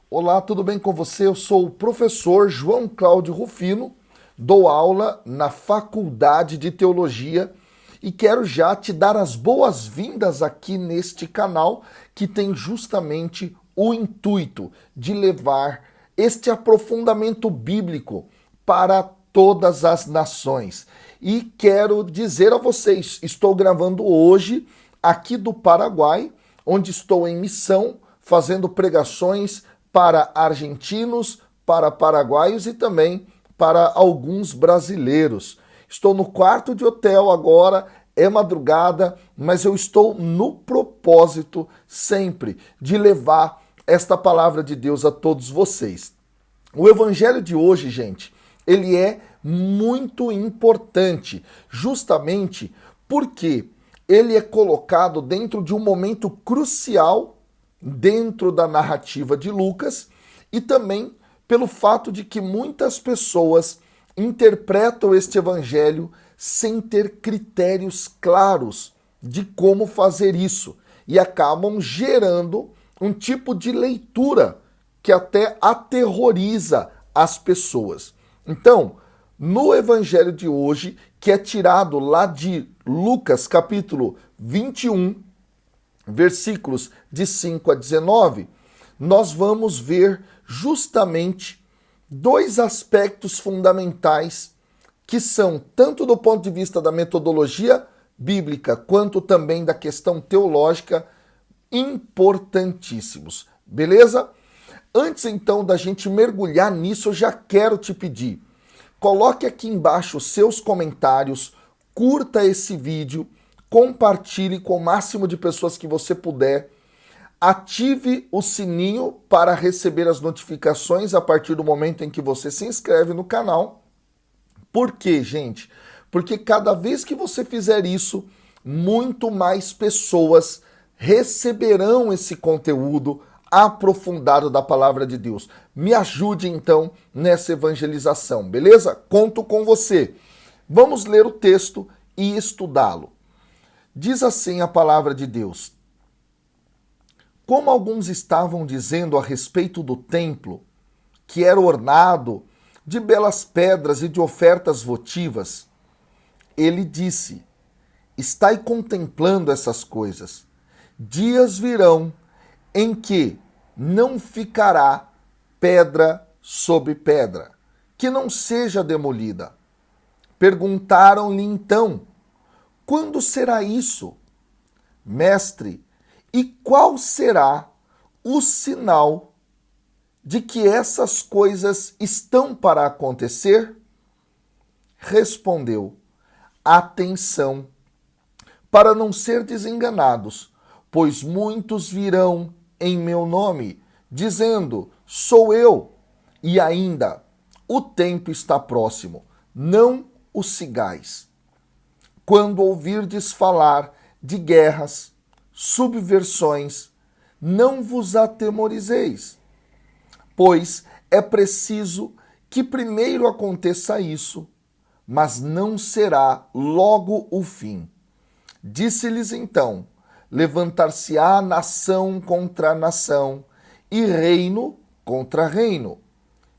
Olá, tudo bem com você? Eu sou o professor João Cláudio Rufino, dou aula na Faculdade de Teologia e quero já te dar as boas-vindas aqui neste canal que tem justamente o intuito de levar este aprofundamento bíblico para todas as nações. E quero dizer a vocês, estou gravando hoje aqui do Paraguai, onde estou em missão, fazendo pregações para argentinos, para paraguaios e também para alguns brasileiros. Estou no quarto de hotel agora, é madrugada, mas eu estou no propósito sempre de levar esta palavra de Deus a todos vocês. O evangelho de hoje, gente, ele é muito importante, justamente porque ele é colocado dentro de um momento crucial dentro da narrativa de Lucas e também pelo fato de que muitas pessoas interpretam este evangelho sem ter critérios claros de como fazer isso e acabam gerando um tipo de leitura que até aterroriza as pessoas. Então, no evangelho de hoje, que é tirado lá de Lucas capítulo 21, versículos de 5 a 19, nós vamos ver justamente dois aspectos fundamentais que são, tanto do ponto de vista da metodologia bíblica, quanto também da questão teológica, importantíssimos. Beleza? Antes então da gente mergulhar nisso, eu já quero te pedir, coloque aqui embaixo os seus comentários, curta esse vídeo, compartilhe com o máximo de pessoas que você puder, ative o sininho para receber as notificações a partir do momento em que você se inscreve no canal. Por quê, gente? Porque cada vez que você fizer isso, muito mais pessoas receberão esse conteúdo aprofundado da palavra de Deus. Me ajude então nessa evangelização, beleza? Conto com você. Vamos ler o texto e estudá-lo. Diz assim a palavra de Deus: como alguns estavam dizendo a respeito do templo, que era ornado de belas pedras e de ofertas votivas, ele disse: estai contemplando essas coisas. Dias virão em que não ficará pedra sobre pedra, que não seja demolida. Perguntaram-lhe então: quando será isso? Mestre, e qual será o sinal de que essas coisas estão para acontecer? Respondeu: atenção, para não ser desenganados, pois muitos virão em meu nome, dizendo: sou eu, e ainda, o tempo está próximo, não o sigais. Quando ouvirdes falar de guerras, subversões, não vos atemorizeis, pois é preciso que primeiro aconteça isso, mas não será logo o fim. Disse-lhes então: levantar-se-á nação contra nação e reino contra reino,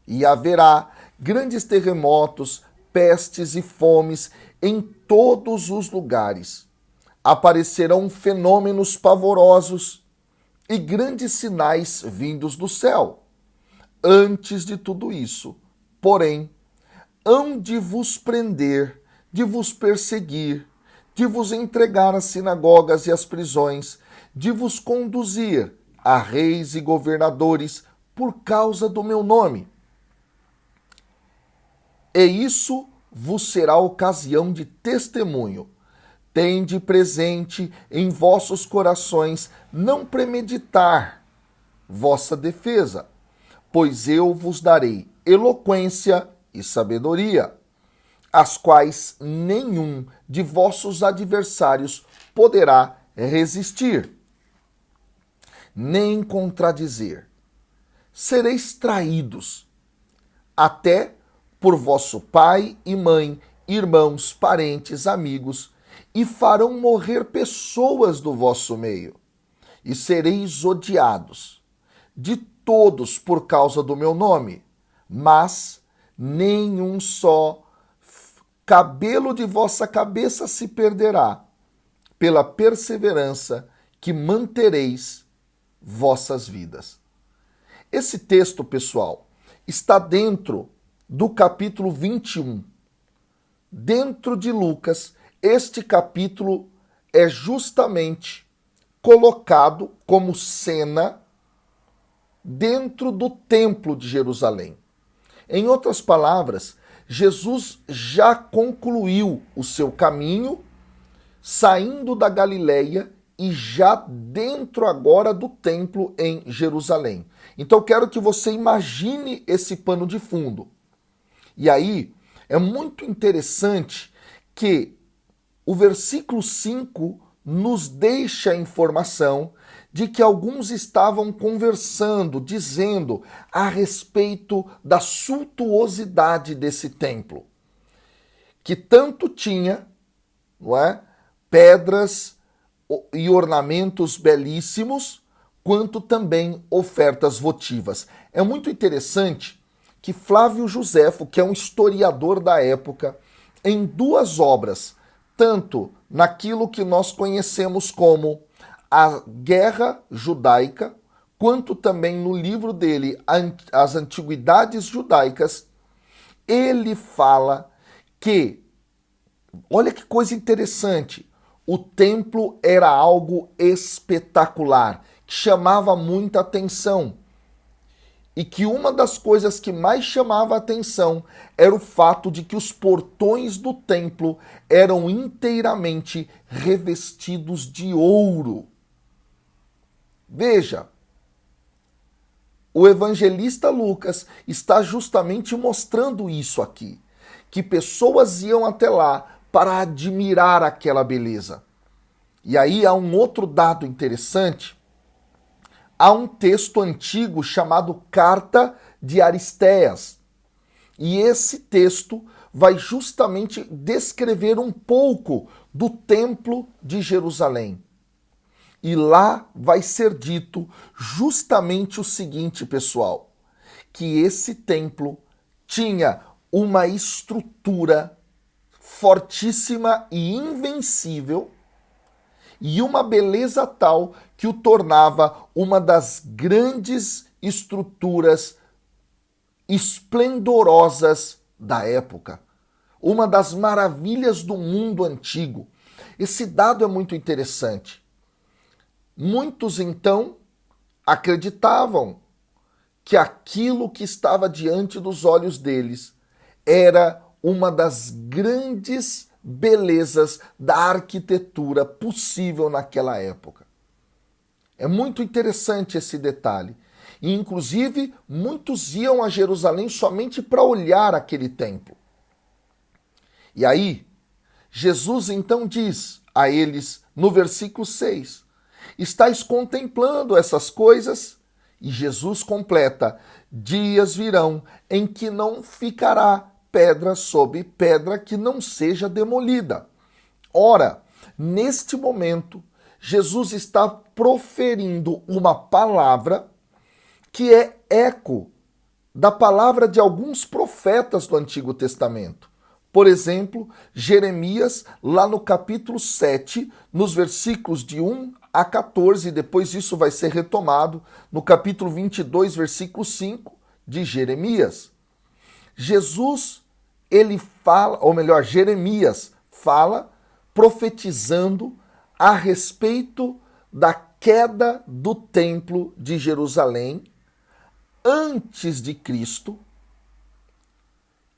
e haverá grandes terremotos, pestes e fomes em todos os lugares. Aparecerão fenômenos pavorosos e grandes sinais vindos do céu. Antes de tudo isso, porém, hão de vos prender, de vos perseguir, de vos entregar às sinagogas e às prisões, de vos conduzir a reis e governadores por causa do meu nome. E isso vos será ocasião de testemunho. Tende presente em vossos corações não premeditar vossa defesa, pois eu vos darei eloquência e sabedoria, as quais nenhum de vossos adversários poderá resistir, nem contradizer. Sereis traídos, até por vosso pai e mãe, irmãos, parentes, amigos, e farão morrer pessoas do vosso meio, e sereis odiados de todos por causa do meu nome, mas nenhum só cabelo de vossa cabeça se perderá, pela perseverança que mantereis vossas vidas. Esse texto, pessoal, está dentro do capítulo 21. Dentro de Lucas, este capítulo é justamente colocado como cena dentro do templo de Jerusalém. Em outras palavras, Jesus já concluiu o seu caminho, saindo da Galileia e já dentro agora do templo em Jerusalém. Então eu quero que você imagine esse pano de fundo. E aí é muito interessante que o versículo 5 nos deixa a informação de que alguns estavam conversando, dizendo a respeito da suntuosidade desse templo, que tanto tinha, não é, pedras e ornamentos belíssimos, quanto também ofertas votivas. É muito interessante que Flávio Joséfo, que é um historiador da época, em duas obras, tanto naquilo que nós conhecemos como a Guerra Judaica, quanto também no livro dele, As Antiguidades Judaicas, ele fala que, olha que coisa interessante, o templo era algo espetacular, que chamava muita atenção. E que uma das coisas que mais chamava a atenção era o fato de que os portões do templo eram inteiramente revestidos de ouro. Veja, o evangelista Lucas está justamente mostrando isso aqui, que pessoas iam até lá para admirar aquela beleza. E aí há um outro dado interessante. Há um texto antigo chamado Carta de Aristéas. E esse texto vai justamente descrever um pouco do templo de Jerusalém. E lá vai ser dito justamente o seguinte, pessoal, que esse templo tinha uma estrutura fortíssima e invencível, e uma beleza tal que o tornava uma das grandes estruturas esplendorosas da época, uma das maravilhas do mundo antigo. Esse dado é muito interessante. Muitos, então, acreditavam que aquilo que estava diante dos olhos deles era uma das grandes belezas da arquitetura possível naquela época. É muito interessante esse detalhe. E, inclusive, muitos iam a Jerusalém somente para olhar aquele templo. E aí, Jesus então diz a eles, no versículo 6, estáis contemplando essas coisas? E Jesus completa, dias virão em que não ficará pedra sobre pedra que não seja demolida. Ora, neste momento, Jesus está proferindo uma palavra que é eco da palavra de alguns profetas do Antigo Testamento. Por exemplo, Jeremias, lá no capítulo 7, nos versículos de 1 a 14, depois isso vai ser retomado no capítulo 22, versículo 5 de Jeremias. Jeremias fala profetizando a respeito da queda do templo de Jerusalém antes de Cristo,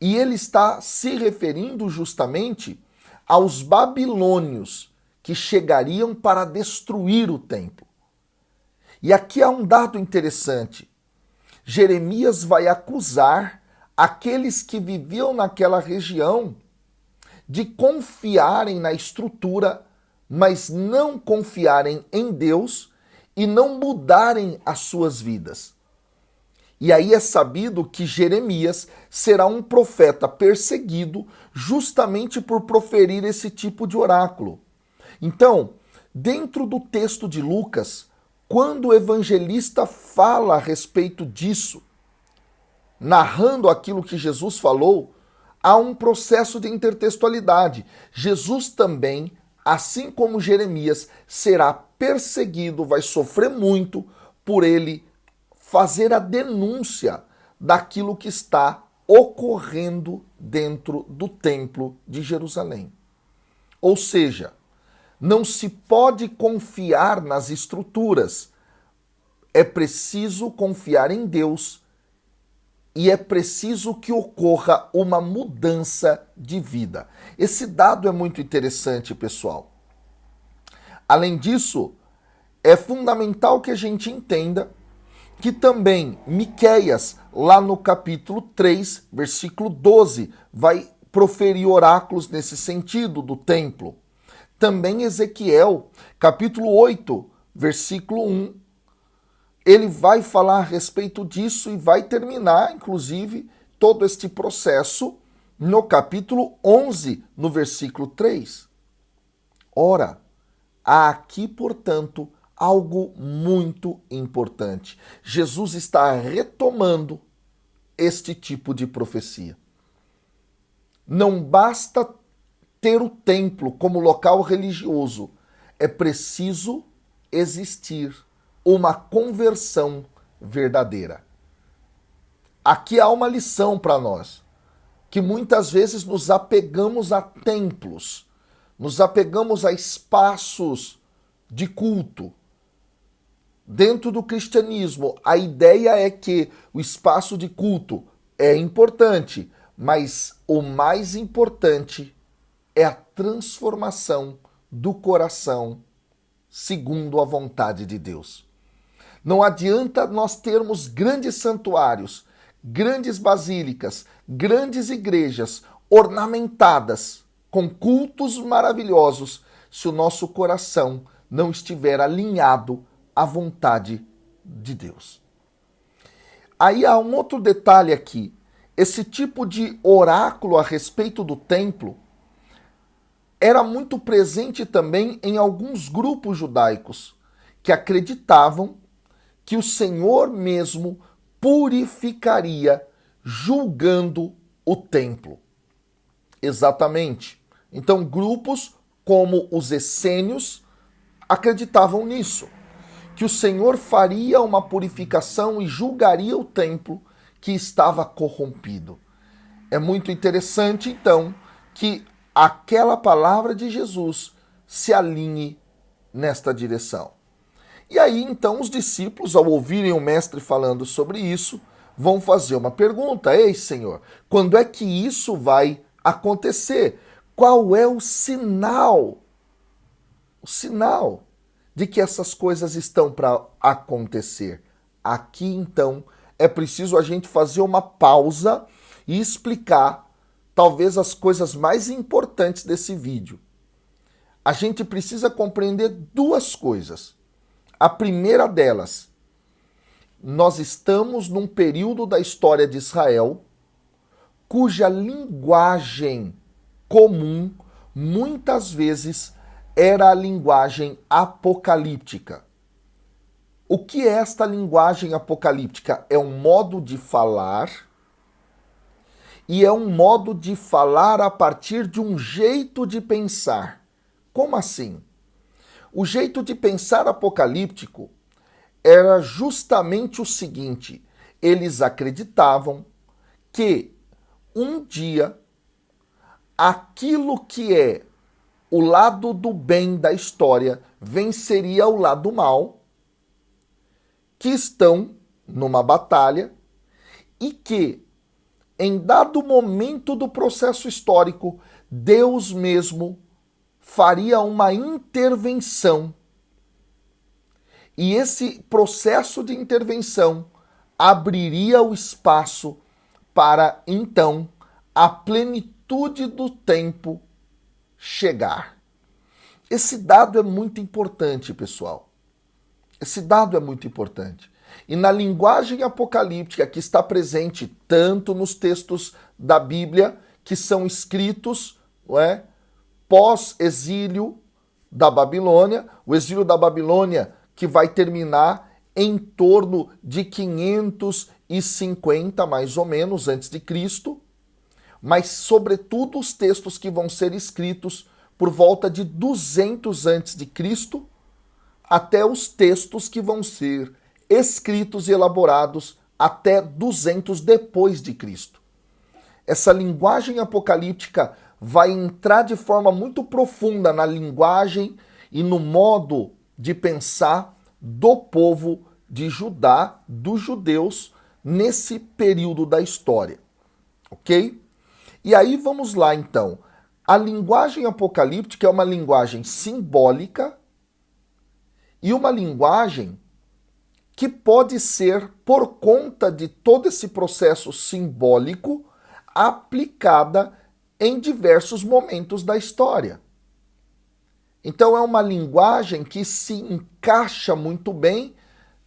e ele está se referindo justamente aos babilônios que chegariam para destruir o templo. E aqui há um dado interessante. Jeremias vai acusar aqueles que viviam naquela região de confiarem na estrutura, mas não confiarem em Deus e não mudarem as suas vidas. E aí é sabido que Jeremias será um profeta perseguido justamente por proferir esse tipo de oráculo. Então, dentro do texto de Lucas, quando o evangelista fala a respeito disso, narrando aquilo que Jesus falou, há um processo de intertextualidade. Jesus também, assim como Jeremias, será perseguido, vai sofrer muito por ele fazer a denúncia daquilo que está ocorrendo dentro do templo de Jerusalém. Ou seja, não se pode confiar nas estruturas. É preciso confiar em Deus e é preciso que ocorra uma mudança de vida. Esse dado é muito interessante, pessoal. Além disso, é fundamental que a gente entenda que também Miqueias, lá no capítulo 3, versículo 12, vai proferir oráculos nesse sentido do templo. Também Ezequiel, capítulo 8, versículo 1, ele vai falar a respeito disso e vai terminar, inclusive, todo este processo no capítulo 11, no versículo 3. Ora, há aqui, portanto, algo muito importante. Jesus está retomando este tipo de profecia. Não basta ter o templo como local religioso, é preciso existir uma conversão verdadeira. Aqui há uma lição para nós, que muitas vezes nos apegamos a templos, nos apegamos a espaços de culto. Dentro do cristianismo, a ideia é que o espaço de culto é importante, mas o mais importante é a transformação do coração segundo a vontade de Deus. Não adianta nós termos grandes santuários, grandes basílicas, grandes igrejas ornamentadas com cultos maravilhosos se o nosso coração não estiver alinhado à vontade de Deus. Aí há um outro detalhe aqui. Esse tipo de oráculo a respeito do templo era muito presente também em alguns grupos judaicos que acreditavam que o Senhor mesmo purificaria julgando o templo. Exatamente. Então, grupos como os essênios acreditavam nisso, que o Senhor faria uma purificação e julgaria o templo que estava corrompido. É muito interessante, então, que aquela palavra de Jesus se alinhe nesta direção. E aí, então, os discípulos, ao ouvirem o mestre falando sobre isso, vão fazer uma pergunta: ei, Senhor, quando é que isso vai acontecer? Qual é o sinal? O sinal de que essas coisas estão para acontecer. Aqui, então, é preciso a gente fazer uma pausa e explicar talvez as coisas mais importantes desse vídeo. A gente precisa compreender duas coisas. A primeira delas, nós estamos num período da história de Israel cuja linguagem comum muitas vezes era a linguagem apocalíptica. O que é esta linguagem apocalíptica? É um modo de falar e é um modo de falar a partir de um jeito de pensar. Como assim? O jeito de pensar apocalíptico era justamente o seguinte: eles acreditavam que um dia aquilo que é o lado do bem da história venceria o lado mal, que estão numa batalha e que, em dado momento do processo histórico, Deus mesmo faria uma intervenção. E esse processo de intervenção abriria o espaço para, então, a plenitude do tempo chegar. Esse dado é muito importante, pessoal. Esse dado é muito importante. E na linguagem apocalíptica que está presente tanto nos textos da Bíblia que são escritos, pós-exílio da Babilônia, o exílio da Babilônia que vai terminar em torno de 550, mais ou menos, antes de Cristo, mas sobretudo os textos que vão ser escritos por volta de 200 antes de Cristo, até os textos que vão ser escritos e elaborados até 200 depois de Cristo. Essa linguagem apocalíptica vai entrar de forma muito profunda na linguagem e no modo de pensar do povo de Judá, dos judeus, nesse período da história. Ok? E aí vamos lá então. A linguagem apocalíptica é uma linguagem simbólica e uma linguagem que pode ser, por conta de todo esse processo simbólico, aplicada em diversos momentos da história. Então é uma linguagem que se encaixa muito bem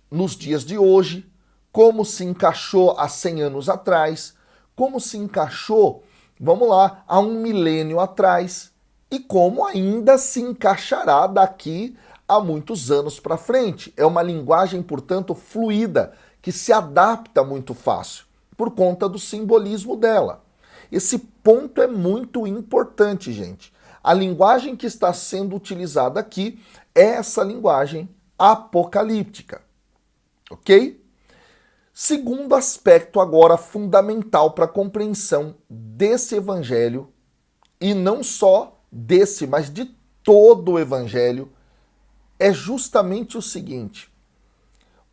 nos dias de hoje, como se encaixou há 100 anos atrás, como se encaixou, vamos lá, há 1 milênio atrás, e como ainda se encaixará daqui a muitos anos para frente. É uma linguagem, portanto, fluida, que se adapta muito fácil, por conta do simbolismo dela. Esse ponto é muito importante, gente. A linguagem que está sendo utilizada aqui é essa linguagem apocalíptica. Ok? Segundo aspecto agora fundamental para a compreensão desse evangelho, e não só desse, mas de todo o evangelho, é justamente o seguinte: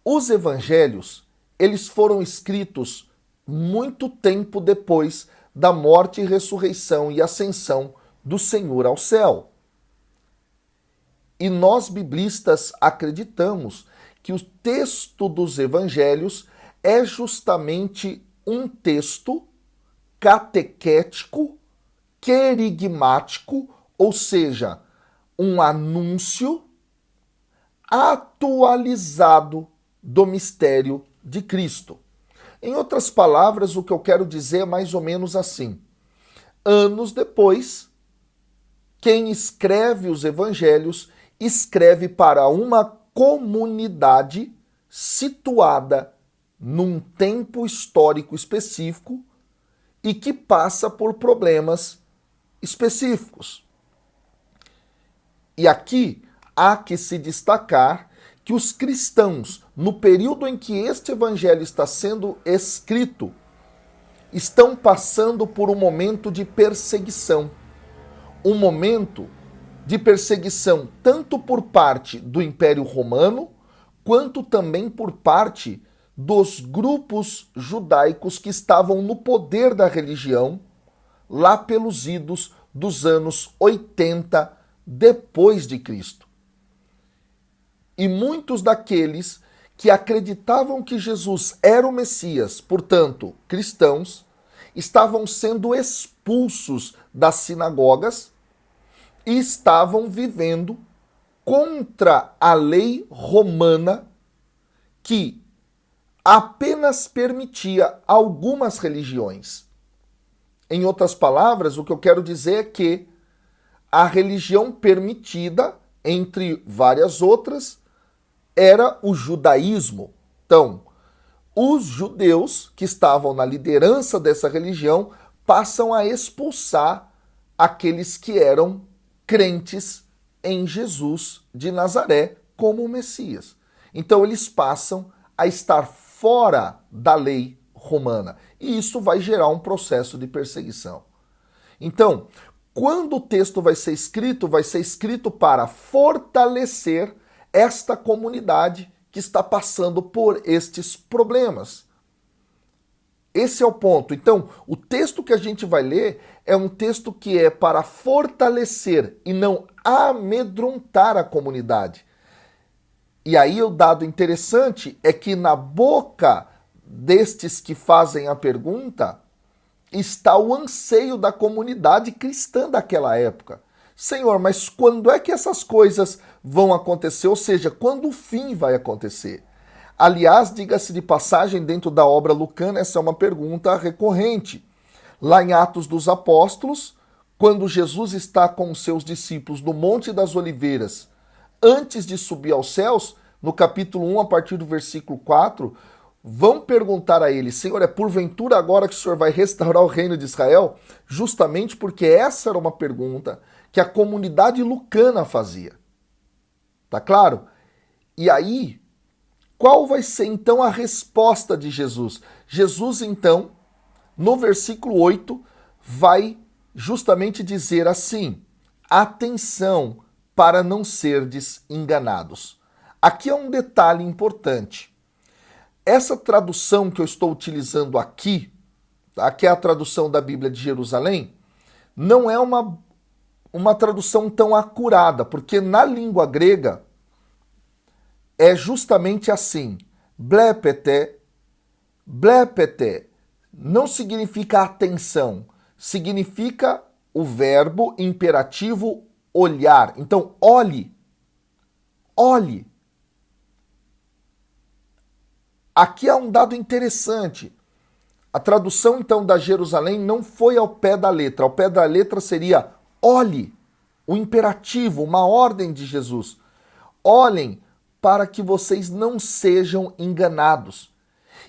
os evangelhos, eles foram escritos muito tempo depois da morte, ressurreição e ascensão do Senhor ao céu. E nós biblistas acreditamos que o texto dos evangelhos é justamente um texto catequético, querigmático, ou seja, um anúncio atualizado do mistério de Cristo. Em outras palavras, o que eu quero dizer é mais ou menos assim: anos depois, quem escreve os evangelhos escreve para uma comunidade situada num tempo histórico específico e que passa por problemas específicos. E aqui há que se destacar que os cristãos, no período em que este evangelho está sendo escrito, estão passando por um momento de perseguição. Um momento de perseguição tanto por parte do Império Romano, quanto também por parte dos grupos judaicos que estavam no poder da religião, lá pelos idos dos anos 80 depois de Cristo. E muitos daqueles que acreditavam que Jesus era o Messias, portanto, cristãos, estavam sendo expulsos das sinagogas e estavam vivendo contra a lei romana, que apenas permitia algumas religiões. Em outras palavras, o que eu quero dizer é que a religião permitida, entre várias outras, era o judaísmo. Então, os judeus que estavam na liderança dessa religião passam a expulsar aqueles que eram crentes em Jesus de Nazaré como o Messias. Então, eles passam a estar fora da lei romana. E isso vai gerar um processo de perseguição. Então, quando o texto vai ser escrito para fortalecer esta comunidade que está passando por estes problemas. Esse é o ponto. Então, o texto que a gente vai ler é um texto que é para fortalecer e não amedrontar a comunidade. E aí o dado interessante é que na boca destes que fazem a pergunta está o anseio da comunidade cristã daquela época. Senhor, mas quando é que essas coisas vão acontecer? Ou seja, quando o fim vai acontecer? Aliás, diga-se de passagem, dentro da obra lucana, essa é uma pergunta recorrente. Lá em Atos dos Apóstolos, quando Jesus está com os seus discípulos no Monte das Oliveiras, antes de subir aos céus, no capítulo 1, a partir do versículo 4, vão perguntar a ele: Senhor, é porventura agora que o Senhor vai restaurar o reino de Israel? Justamente porque essa era uma pergunta que a comunidade lucana fazia. Tá claro? E aí, qual vai ser então a resposta de Jesus? Jesus, então, no versículo 8, vai justamente dizer assim: atenção para não serdes enganados. Aqui é um detalhe importante. Essa tradução que eu estou utilizando aqui, tá, que é a tradução da Bíblia de Jerusalém, não é uma tradução tão acurada, porque na língua grega é justamente assim: blepete, blepete, não significa atenção, significa o verbo imperativo olhar. Então, olhe, olhe. Aqui há um dado interessante. A tradução, então, da Jerusalém não foi ao pé da letra. Ao pé da letra seria olhe, o imperativo, uma ordem de Jesus. Olhem para que vocês não sejam enganados.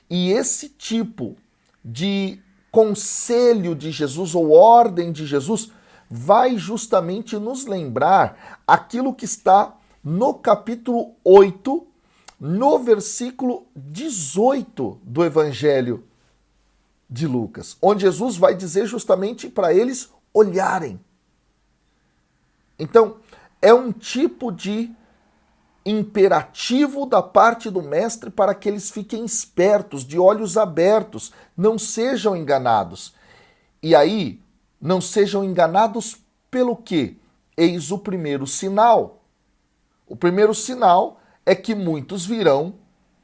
E esse tipo de conselho de Jesus ou ordem de Jesus vai justamente nos lembrar aquilo que está no capítulo 8, no versículo 18 do Evangelho de Lucas, onde Jesus vai dizer justamente para eles olharem. Então, é um tipo de imperativo da parte do mestre para que eles fiquem espertos, de olhos abertos, não sejam enganados. E aí, não sejam enganados pelo quê? Eis o primeiro sinal. O primeiro sinal é que muitos virão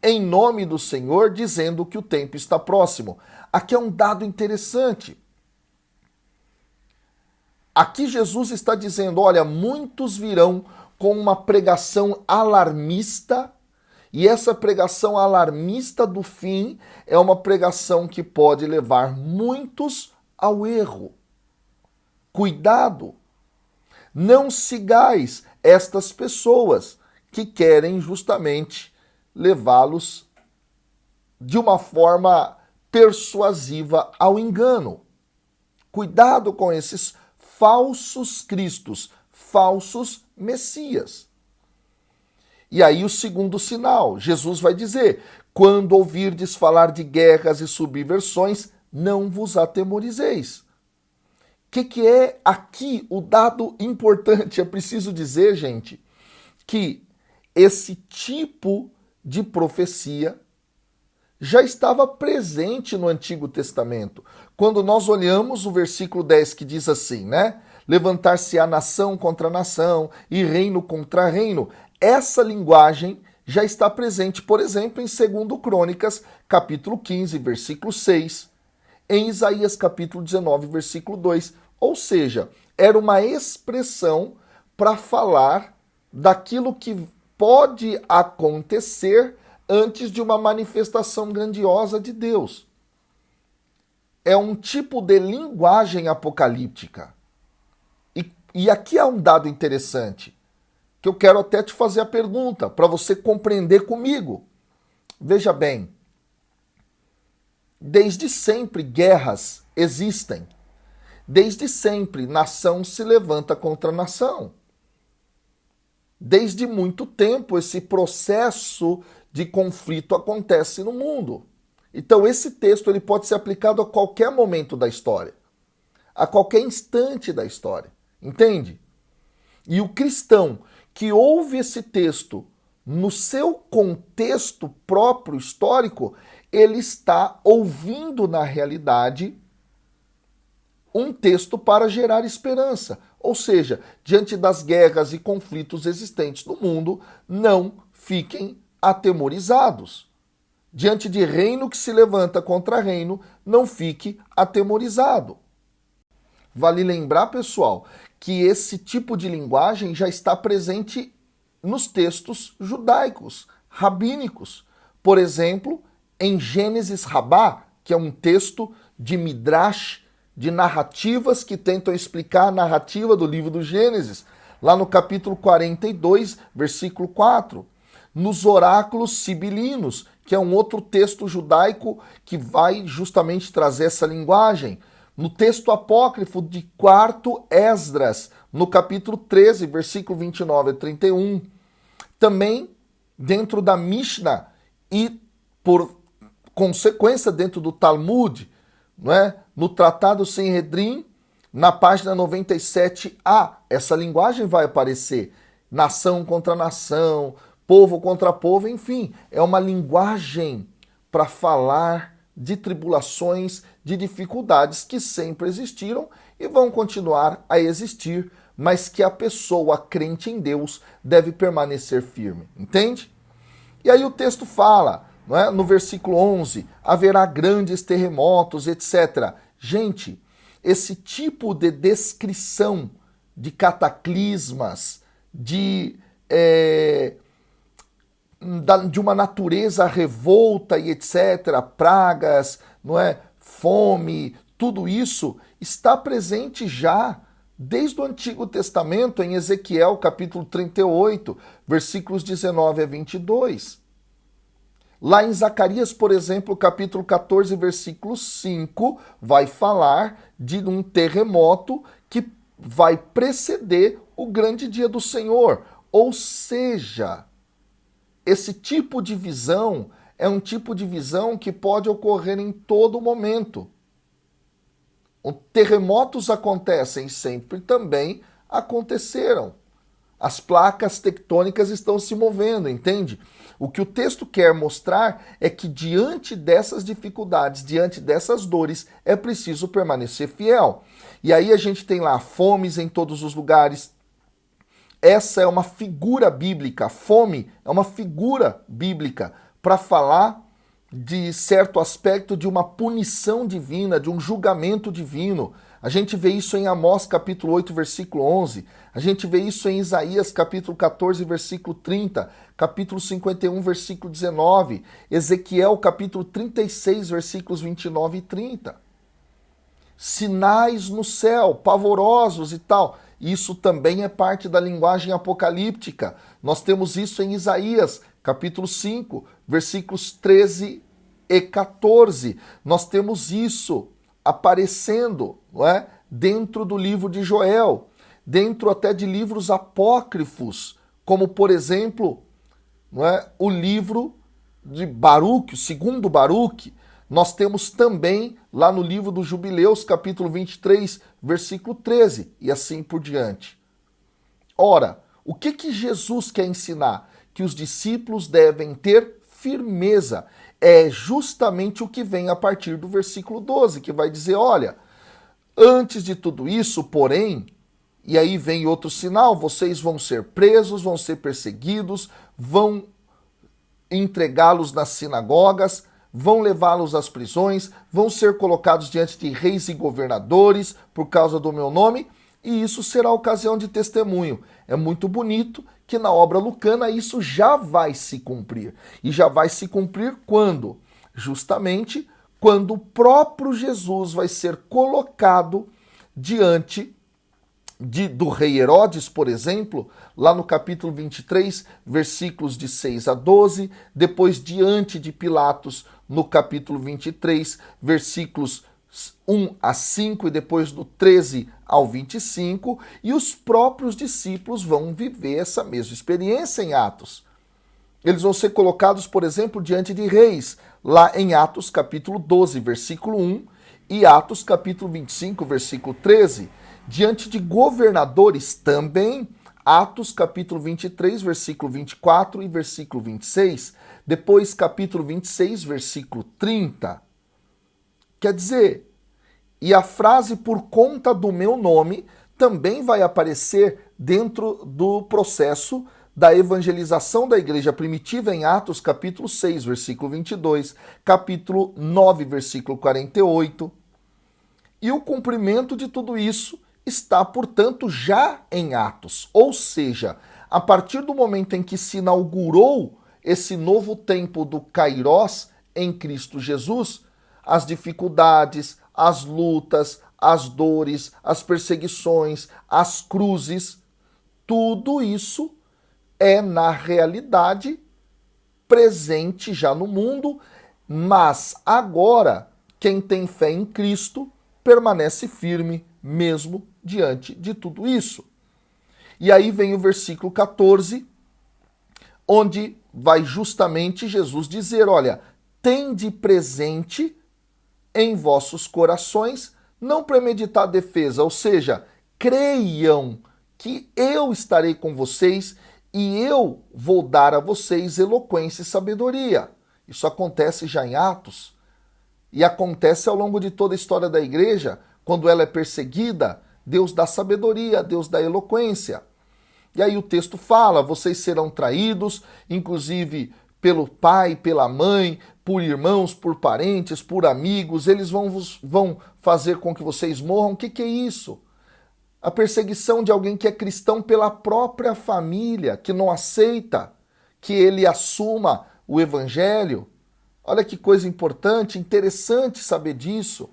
em nome do Senhor dizendo que o tempo está próximo. Aqui é um dado interessante. Aqui Jesus está dizendo, olha, muitos virão com uma pregação alarmista, e essa pregação alarmista do fim é uma pregação que pode levar muitos ao erro. Cuidado! Não sigais estas pessoas que querem justamente levá-los de uma forma persuasiva ao engano. Cuidado com esses falsos cristos, falsos messias. E aí o segundo sinal, Jesus vai dizer: quando ouvirdes falar de guerras e subversões, não vos atemorizeis. O que é aqui o dado importante? É preciso dizer, gente, que esse tipo de profecia já estava presente no Antigo Testamento. Quando nós olhamos o versículo 10 que diz assim, né? Levantar-se-á nação contra nação e reino contra reino. Essa linguagem já está presente, por exemplo, em 2 Crônicas, capítulo 15, versículo 6, em Isaías, capítulo 19, versículo 2. Ou seja, era uma expressão para falar daquilo que pode acontecer antes de uma manifestação grandiosa de Deus. É um tipo de linguagem apocalíptica. E aqui há um dado interessante, que eu quero até te fazer a pergunta, para você compreender comigo. Veja bem, desde sempre guerras existem. Desde sempre nação se levanta contra nação. Desde muito tempo esse processo de conflito acontece no mundo. Então esse texto ele pode ser aplicado a qualquer momento da história, a qualquer instante da história, entende? E o cristão que ouve esse texto no seu contexto próprio histórico, ele está ouvindo na realidade um texto para gerar esperança. Ou seja, diante das guerras e conflitos existentes no mundo, não fiquem atemorizados. Diante de reino que se levanta contra reino, não fique atemorizado. Vale lembrar, pessoal, que esse tipo de linguagem já está presente nos textos judaicos, rabínicos. Por exemplo, em Gênesis Rabá, que é um texto de Midrash, de narrativas que tentam explicar a narrativa do livro do Gênesis, lá no capítulo 42, versículo 4. nos oráculos sibilinos, que é um outro texto judaico que vai justamente trazer essa linguagem. No texto apócrifo de 4º Esdras, no capítulo 13, versículo 29 a 31. Também dentro da Mishnah e, por consequência, dentro do Talmud, não é? No Tratado Sanhedrin, na página 97a, essa linguagem vai aparecer. Nação contra nação, povo contra povo, enfim, é uma linguagem para falar de tribulações, de dificuldades que sempre existiram e vão continuar a existir, mas que a pessoa crente em Deus deve permanecer firme, entende? E aí o texto fala, não é? No versículo 11, haverá grandes terremotos, etc. Gente, esse tipo de descrição de cataclismas, de uma natureza revolta e etc., pragas, não é? Fome, tudo isso está presente já desde o Antigo Testamento, em Ezequiel capítulo 38, versículos 19 a 22. Lá em Zacarias, por exemplo, capítulo 14, versículo 5, vai falar de um terremoto que vai preceder o grande dia do Senhor. Ou seja, esse tipo de visão é um tipo de visão que pode ocorrer em todo momento. Terremotos acontecem sempre, também aconteceram. As placas tectônicas estão se movendo, entende? O que o texto quer mostrar é que diante dessas dificuldades, diante dessas dores, é preciso permanecer fiel. E aí a gente tem lá fomes em todos os lugares. Essa é uma figura bíblica. Fome é uma figura bíblica para falar de certo aspecto de uma punição divina, de um julgamento divino. A gente vê isso em Amós capítulo 8, versículo 11. A gente vê isso em Isaías capítulo 14, versículo 30. Capítulo 51, versículo 19. Ezequiel capítulo 36, versículos 29 e 30. Sinais no céu, pavorosos e tal. Isso também é parte da linguagem apocalíptica. Nós temos isso em Isaías capítulo 5, versículos 13 e 14. Nós temos isso aparecendo, não é? Dentro do livro de Joel, dentro até de livros apócrifos, como por exemplo, não é? O livro de Baruque, o segundo Baruque. Nós temos também lá no livro dos Jubileus, capítulo 23, versículo 13, e assim por diante. Ora, o que Jesus quer ensinar? Que os discípulos devem ter firmeza. É justamente o que vem a partir do versículo 12, que vai dizer, olha, antes de tudo isso, porém, e aí vem outro sinal, vocês vão ser presos, vão ser perseguidos, vão entregá-los nas sinagogas, vão levá-los às prisões, vão ser colocados diante de reis e governadores por causa do meu nome, e isso será ocasião de testemunho. É muito bonito que na obra lucana isso já vai se cumprir. E já vai se cumprir quando? Justamente quando o próprio Jesus vai ser colocado diante do rei Herodes, por exemplo, lá no capítulo 23, versículos de 6 a 12, depois diante de Pilatos, no capítulo 23, versículos 1 a 5 e depois do 13 ao 25, e os próprios discípulos vão viver essa mesma experiência em Atos. Eles vão ser colocados, por exemplo, diante de reis, lá em Atos capítulo 12, versículo 1, e Atos capítulo 25, versículo 13, diante de governadores também, Atos capítulo 23, versículo 24 e versículo 26, depois capítulo 26, versículo 30. Quer dizer, e a frase por conta do meu nome também vai aparecer dentro do processo da evangelização da igreja primitiva em Atos capítulo 6, versículo 22, capítulo 9, versículo 48. E o cumprimento de tudo isso está, portanto, já em Atos. Ou seja, a partir do momento em que se inaugurou esse novo tempo do Kairós em Cristo Jesus, as dificuldades, as lutas, as dores, as perseguições, as cruzes, tudo isso é, na realidade, presente já no mundo, mas agora quem tem fé em Cristo permanece firme mesmo diante de tudo isso. E aí vem o versículo 14, onde vai justamente Jesus dizer, olha, tende presente em vossos corações, não premeditar defesa, ou seja, creiam que eu estarei com vocês e eu vou dar a vocês eloquência e sabedoria. Isso acontece já em Atos e acontece ao longo de toda a história da igreja. Quando ela é perseguida, Deus dá sabedoria, Deus dá eloquência. E aí o texto fala, vocês serão traídos, inclusive pelo pai, pela mãe, por irmãos, por parentes, por amigos, eles vão fazer com que vocês morram. O que é isso? A perseguição de alguém que é cristão pela própria família, que não aceita que ele assuma o evangelho. Olha que coisa importante, interessante saber disso.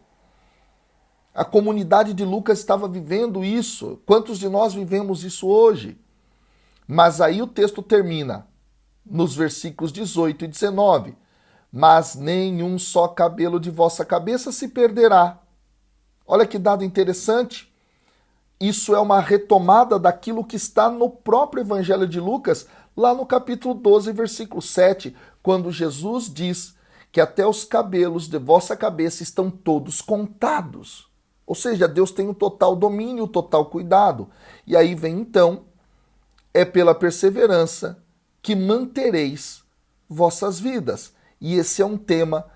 A comunidade de Lucas estava vivendo isso. Quantos de nós vivemos isso hoje? Mas aí o texto termina nos versículos 18 e 19. Mas nenhum só cabelo de vossa cabeça se perderá. Olha que dado interessante. Isso é uma retomada daquilo que está no próprio Evangelho de Lucas, lá no capítulo 12, versículo 7, quando Jesus diz que até os cabelos de vossa cabeça estão todos contados. Ou seja, Deus tem o total domínio, o total cuidado. E aí vem então, é pela perseverança que mantereis vossas vidas. E esse é um tema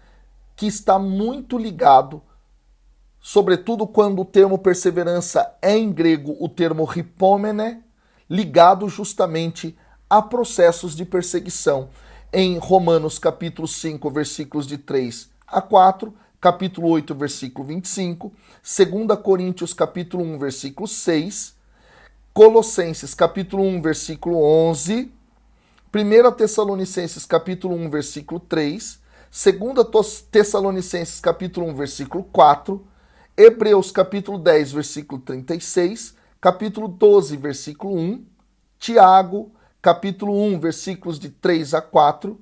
que está muito ligado, sobretudo quando o termo perseverança é em grego o termo hypomene, ligado justamente a processos de perseguição. Em Romanos capítulo 5, versículos de 3 a 4, capítulo 8, versículo 25, 2 Coríntios capítulo 1, versículo 6, Colossenses capítulo 1, versículo 11, 1 Tessalonicenses capítulo 1, versículo 3, 2 Tessalonicenses capítulo 1, versículo 4, Hebreus capítulo 10, versículo 36, capítulo 12, versículo 1, Tiago capítulo 1, versículos de 3 a 4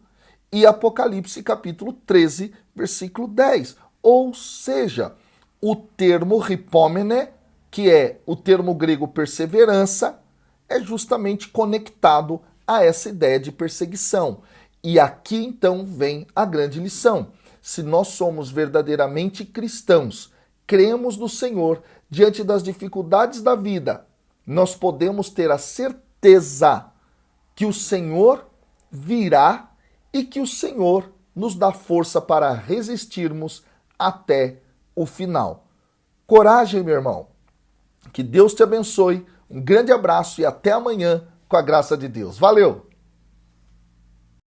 e Apocalipse capítulo 13, versículo 10. Ou seja, o termo hypomene, que é o termo grego perseverança, é justamente conectado a essa ideia de perseguição. E aqui então vem a grande lição. Se nós somos verdadeiramente cristãos, cremos no Senhor diante das dificuldades da vida, nós podemos ter a certeza que o Senhor virá e que o Senhor nos dá força para resistirmos até o final. Coragem, meu irmão. Que Deus te abençoe. Um grande abraço e até amanhã com a graça de Deus. Valeu!